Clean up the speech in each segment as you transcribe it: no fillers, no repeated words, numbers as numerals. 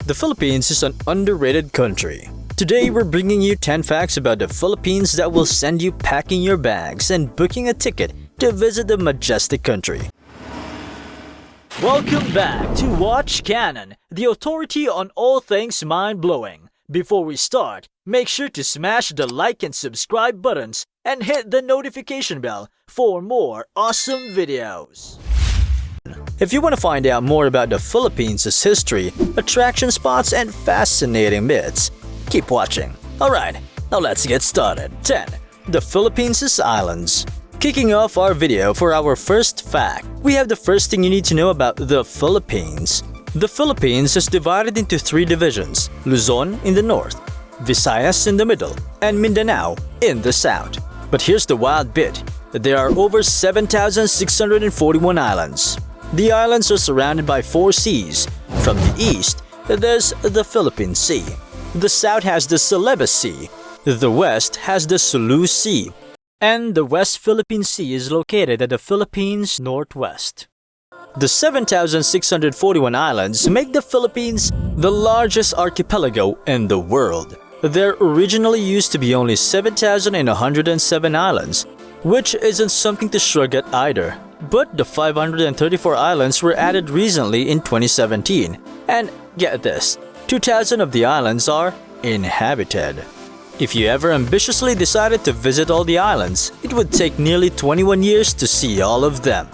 The Philippines is an underrated country. Today, we're bringing you 10 facts about the Philippines that will send you packing your bags and booking a ticket to visit the majestic country. Welcome back to Watch Canon, the authority on all things mind-blowing. Before we start, make sure to smash the like and subscribe buttons and hit the notification bell for more awesome videos. If you want to find out more about the Philippines' history, attraction spots, and fascinating myths, keep watching. Alright, now let's get started. 10. The Philippines' Islands. Kicking off our video for our first fact, we have the first thing you need to know about the Philippines. The Philippines is divided into 3 divisions: Luzon in the north, Visayas in the middle, and Mindanao in the south. But here's the wild bit. There are over 7,641 islands. The islands are surrounded by 4 seas. From the east, there's the Philippine Sea. The south has the Celebes Sea. The west has the Sulu Sea. And the West Philippine Sea is located at the Philippines' northwest. The 7,641 islands make the Philippines the largest archipelago in the world. There originally used to be only 7,107 islands, which isn't something to shrug at either. But the 534 islands were added recently in 2017. And get this, 2,000 of the islands are inhabited. If you ever ambitiously decided to visit all the islands, it would take nearly 21 years to see all of them.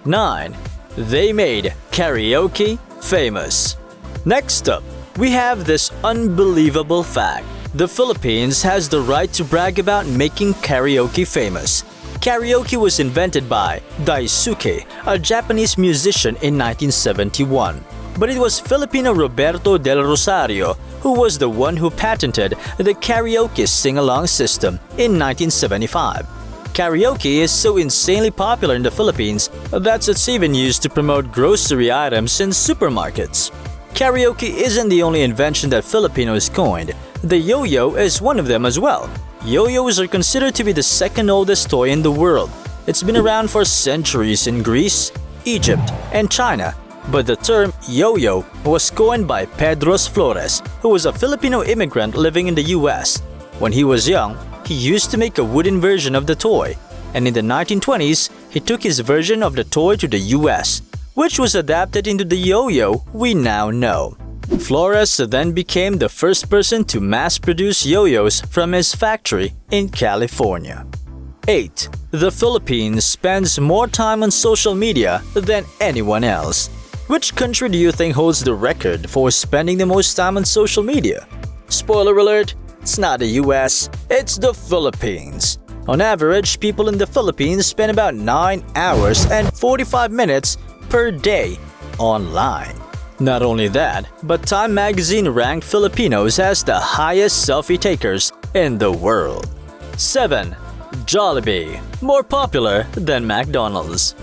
9. They made karaoke famous. Next up, we have this unbelievable fact. The Philippines has the right to brag about making karaoke famous. Karaoke was invented by Daisuke, a Japanese musician in 1971. But it was Filipino Roberto del Rosario who was the one who patented the karaoke sing-along system in 1975. Karaoke is so insanely popular in the Philippines that it's even used to promote grocery items in supermarkets. Karaoke isn't the only invention that Filipinos coined. The yo-yo is one of them as well. Yo-yos are considered to be the second oldest toy in the world. It's been around for centuries in Greece, Egypt, and China. But the term yo-yo was coined by Pedros Flores, who was a Filipino immigrant living in the US. When he was young, he used to make a wooden version of the toy, and in the 1920s, he took his version of the toy to the US, which was adapted into the yo-yo we now know. Flores then became the first person to mass-produce yo-yos from his factory in California. 8. The Philippines spends more time on social media than anyone else. Which country do you think holds the record for spending the most time on social media? Spoiler alert, it's not the US, it's the Philippines. On average, people in the Philippines spend about 9 hours and 45 minutes per day online. Not only that, but Time magazine ranked Filipinos as the highest selfie takers in the world. 7. Jollibee, more popular than McDonald's.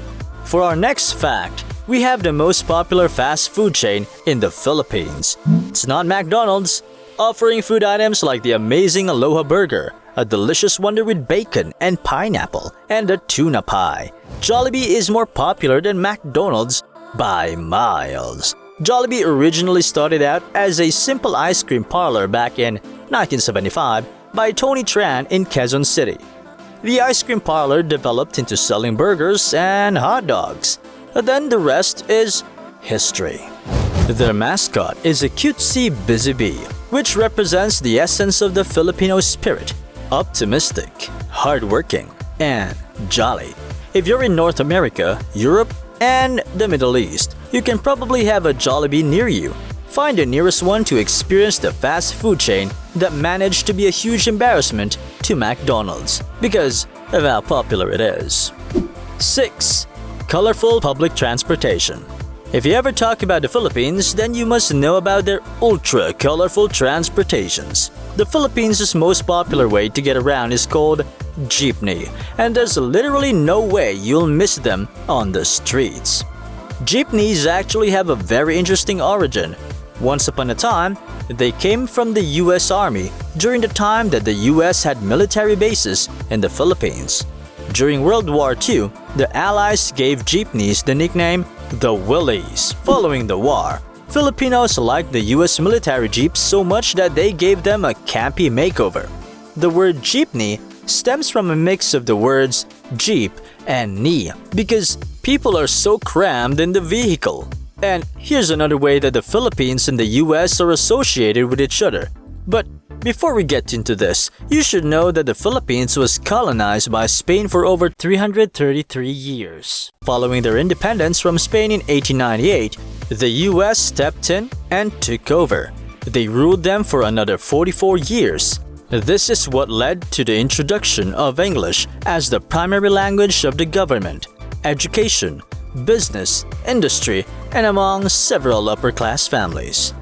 For our next fact, we have the most popular fast food chain in the Philippines. It's not McDonald's, offering food items like the amazing Aloha Burger, a delicious wonder with bacon and pineapple, and a tuna pie. Jollibee is more popular than McDonald's by miles. Jollibee originally started out as a simple ice cream parlor back in 1975 by Tony Tran in Quezon City. The ice cream parlor developed into selling burgers and hot dogs. Then the rest is history. Their mascot is a cutesy busy bee, which represents the essence of the Filipino spirit: optimistic, hardworking, and jolly. If you're in North America, Europe, and the Middle East, you can probably have a Jollibee near you. Find the nearest one to experience the fast food chain that managed to be a huge embarrassment to McDonald's because of how popular it is. 6. Colorful public transportation. If you ever talk about the Philippines, then you must know about their ultra-colorful transportations. The Philippines' most popular way to get around is called jeepney, and there's literally no way you'll miss them on the streets. Jeepneys actually have a very interesting origin. Once upon a time, they came from the US Army during the time that the US had military bases in the Philippines. During World War II, the Allies gave jeepneys the nickname the Willies following the war. Filipinos liked the US military jeeps so much that they gave them a campy makeover. The word jeepney stems from a mix of the words jeep and knee because people are so crammed in the vehicle. And here's another way that the Philippines and the US are associated with each other. But before we get into this, you should know that the Philippines was colonized by Spain for over 333 years. Following their independence from Spain in 1898, the US stepped in and took over. They ruled them for another 44 years. This is what led to the introduction of English as the primary language of the government, education, business, industry, and among several upper-class families.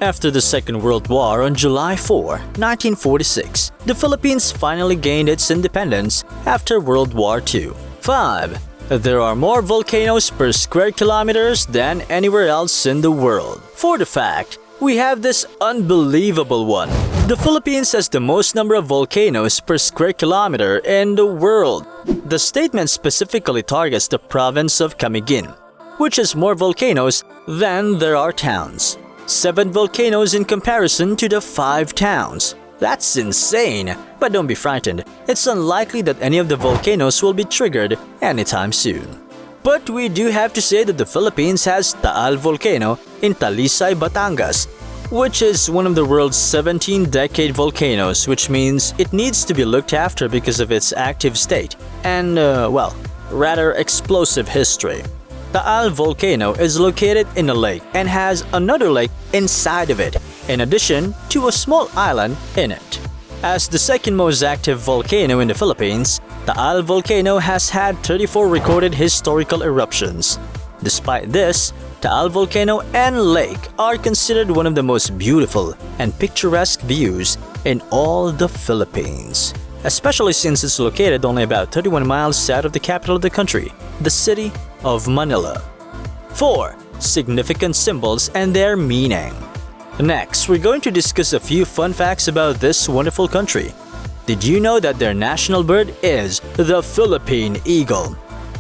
After the Second World War on July 4, 1946, the Philippines finally gained its independence after World War II. 5. There are more volcanoes per square kilometers than anywhere else in the world. For the fact, we have this unbelievable one. The Philippines has the most number of volcanoes per square kilometer in the world. The statement specifically targets the province of Camiguin, which has more volcanoes than there are towns. 7 volcanoes in comparison to the 5 towns. That's insane, but don't be frightened. It's unlikely that any of the volcanoes will be triggered anytime soon. But we do have to say that the Philippines has Taal Volcano in Talisay, Batangas, which is one of the world's 17-decade volcanoes, which means it needs to be looked after because of its active state and, rather explosive history. Taal Volcano is located in a lake and has another lake inside of it, in addition to a small island in it. As the second most active volcano in the Philippines, Taal Volcano has had 34 recorded historical eruptions. Despite this, Taal Volcano and lake are considered one of the most beautiful and picturesque views in all the Philippines, especially since it's located only about 31 miles south of the capital of the country, the city of Manila. 4. Significant symbols and their meaning. Next, we're going to discuss a few fun facts about this wonderful country. Did you know that their national bird is the Philippine eagle,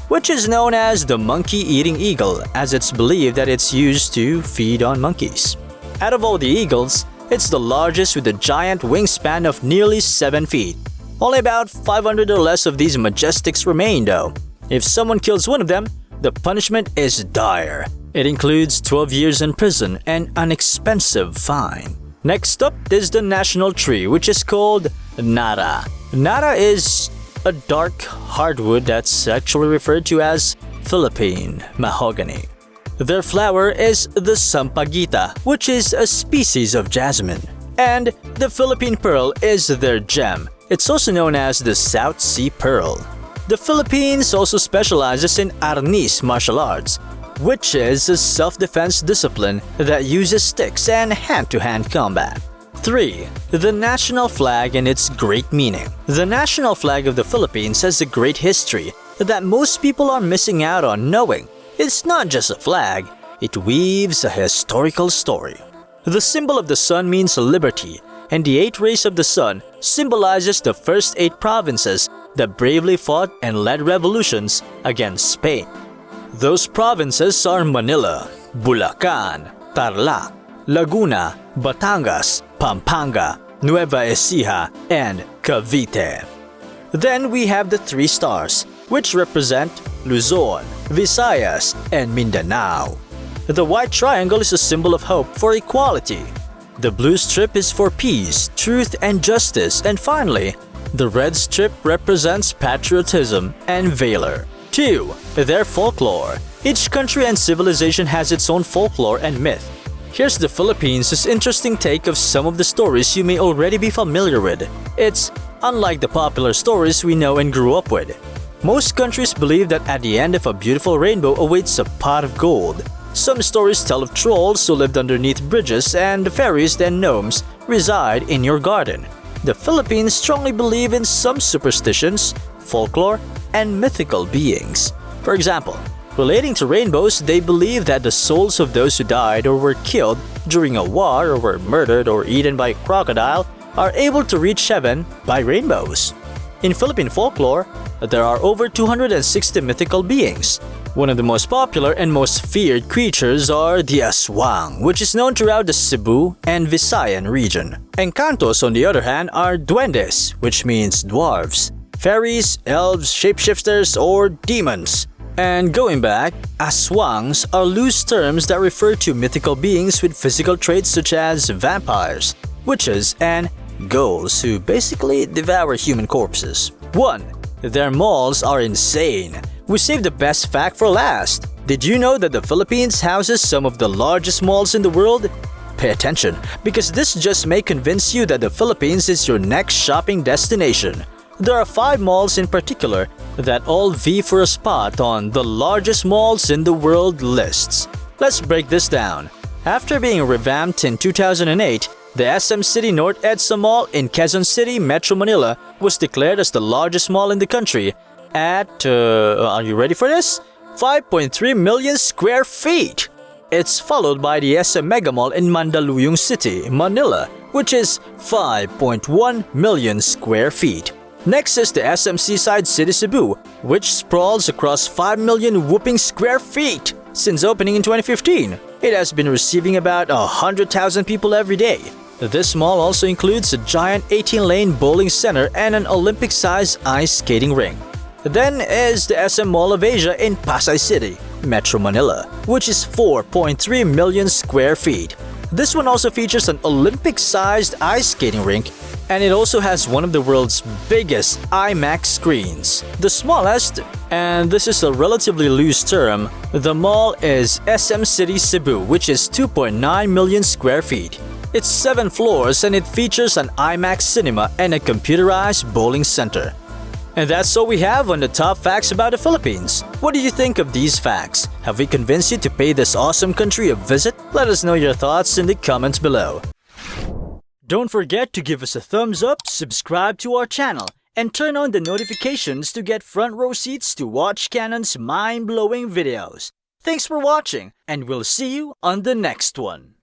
which is known as the monkey-eating eagle, as it's believed that it's used to feed on monkeys. Out of all the eagles, it's the largest with a giant wingspan of nearly 7 feet. Only about 500 or less of these majestics remain though. If someone kills one of them, the punishment is dire. It includes 12 years in prison and an expensive fine. Next up is the national tree, which is called Nara. Nara is a dark hardwood that's actually referred to as Philippine mahogany. Their flower is the sampaguita, which is a species of jasmine. And the Philippine pearl is their gem. It's also known as the South Sea Pearl. The Philippines also specializes in Arnis martial arts, which is a self-defense discipline that uses sticks and hand-to-hand combat. 3. The national flag and its great meaning. The national flag of the Philippines has a great history that most people are missing out on knowing. It's not just a flag, it weaves a historical story. The symbol of the sun means liberty, and the 8 rays of the sun symbolizes the first 8 provinces that bravely fought and led revolutions against Spain. Those provinces are Manila, Bulacan, Tarlac, Laguna, Batangas, Pampanga, Nueva Ecija, and Cavite. Then we have the 3 stars, which represent Luzon, Visayas, and Mindanao. The white triangle is a symbol of hope for equality. The blue strip is for peace, truth, and justice. And finally, the red strip represents patriotism and valor. 2. Their folklore. Each country and civilization has its own folklore and myth. Here's the Philippines' interesting take of some of the stories you may already be familiar with. It's unlike the popular stories we know and grew up with. Most countries believe that at the end of a beautiful rainbow awaits a pot of gold. Some stories tell of trolls who lived underneath bridges and fairies and gnomes reside in your garden. The Philippines strongly believe in some superstitions, folklore, and mythical beings. For example, relating to rainbows, they believe that the souls of those who died or were killed during a war or were murdered or eaten by a crocodile are able to reach heaven by rainbows. In Philippine folklore, there are over 260 mythical beings. One of the most popular and most feared creatures are the aswang, which is known throughout the Cebu and Visayan region. Encantos, on the other hand, are duendes, which means dwarves, fairies, elves, shapeshifters, or demons. And going back, aswangs are loose terms that refer to mythical beings with physical traits such as vampires, witches, and ghouls who basically devour human corpses. 1. Their malls are insane. We saved the best fact for last. Did you know that the Philippines houses some of the largest malls in the world? Pay attention, because this just may convince you that the Philippines is your next shopping destination. There are 5 malls in particular that all vie for a spot on the largest malls in the world lists. Let's break this down. After being revamped in 2008, the SM City North EDSA Mall in Quezon City, Metro Manila was declared as the largest mall in the country at, are you ready for this? 5.3 million square feet. It's followed by the SM Mega Mall in Mandaluyong City, Manila, which is 5.1 million square feet. Next is the SM Seaside City Cebu, which sprawls across 5 million whopping square feet. Since opening in 2015, it has been receiving about 100,000 people every day. This mall also includes a giant 18-lane bowling center and an Olympic-sized ice skating rink. Then is the SM Mall of Asia in Pasay City, Metro Manila, which is 4.3 million square feet. This one also features an Olympic-sized ice skating rink, and it also has one of the world's biggest IMAX screens. The smallest, and this is a relatively loose term, the mall is SM City Cebu, which is 2.9 million square feet. It's 7 floors and it features an IMAX cinema and a computerized bowling center. And that's all we have on the top facts about the Philippines. What do you think of these facts? Have we convinced you to pay this awesome country a visit? Let us know your thoughts in the comments below. Don't forget to give us a thumbs up, subscribe to our channel, and turn on the notifications to get front row seats to watch Canon's mind-blowing videos. Thanks for watching, and we'll see you on the next one.